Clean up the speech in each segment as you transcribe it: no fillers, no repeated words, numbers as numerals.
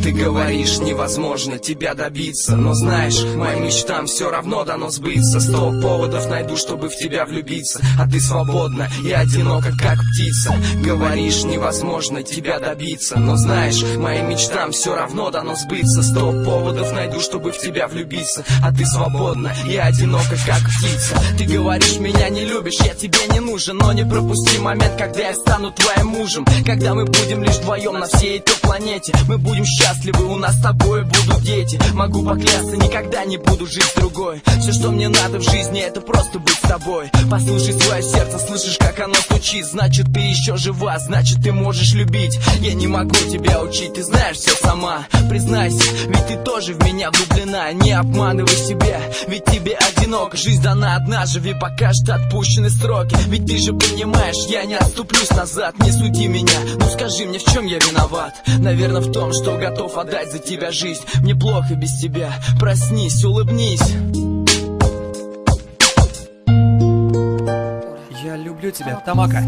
Ты говоришь, невозможно тебя добиться, но знаешь, моим мечтам все равно дано сбыться. 100 поводов найду, чтобы в тебя влюбиться, а ты свободна и одинока, как птица. Говоришь, невозможно тебя добиться, но знаешь, моим мечтам все равно дано сбыться. 100 поводов найду, чтобы в тебя влюбиться, а ты свободна и одинока, как птица. Ты говоришь, меня не любишь, я тебе не нужен, но не пропусти момент, когда я стану твоим мужем. Когда мы будем лишь вдвоем на всей этой планете, мы будем счастливы, у нас с тобой будут дети. Могу поклясться, никогда не буду жить с другой. Все, что мне надо в жизни, это просто быть с тобой. Послушай свое сердце, слышишь, как оно стучит. Значит, ты еще жива, значит, ты можешь любить. Я не могу тебя учить, ты знаешь все сама. Признайся, ведь ты тоже в меня влюблена. Не обманывай себя, ведь тебе одиноко. Жизнь дана одна, живи пока что отпущены сроки. Ведь ты же понимаешь, я не отступлюсь назад. Не суди меня, ну скажи мне, в чем я виноват? Наверное, в том, что готов отдать за тебя жизнь. Мне плохо без тебя, проснись, улыбнись. Я люблю тебя, Тамака.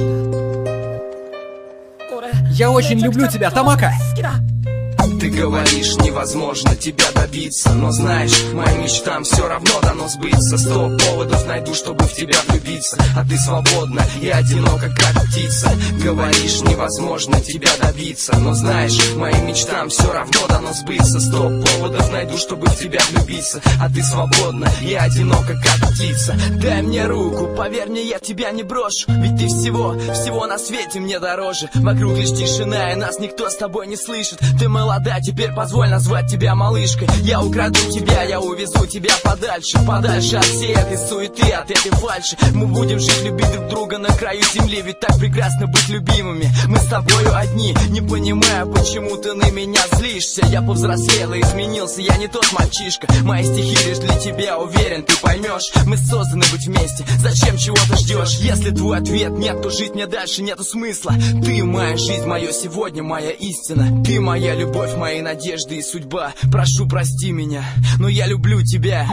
Я очень люблю тебя, Тамака. Ты говоришь, невозможно тебя добиться, но знаешь, моим мечтам все равно дано сбыться. 100 поводов найду, чтобы в тебя влюбиться, а ты свободна и одинока, как птица. Говоришь, невозможно тебя добиться, но знаешь, моим мечтам все равно дано сбыться. 100 поводов найду, чтобы в тебя влюбиться, а ты свободна и одинока, как птица. Дай мне руку, поверь мне, я тебя не брошу, ведь ты всего на свете мне дороже. Вокруг лишь тишина, и нас никто с тобой не слышит. Ты молода, теперь позволь назвать тебя малышкой. Я украду тебя, я увезу тебя подальше, подальше от всей этой суеты, от этой фальши. Мы будем жить, любить друг друга на краю земли, ведь так прекрасно быть любимыми. Мы с тобою одни, не понимаю, почему ты на меня злишься. Я повзрослел и изменился, я не тот мальчишка. Мои стихи лишь для тебя, уверен, ты поймешь. Мы созданы быть вместе, зачем чего-то ждешь? Если твой ответ нет, то жить мне дальше нету смысла. Ты моя жизнь, мое сегодня, моя истина. Ты моя любовь, мои надежды и судьба. Прошу, прости меня, но я люблю тебя.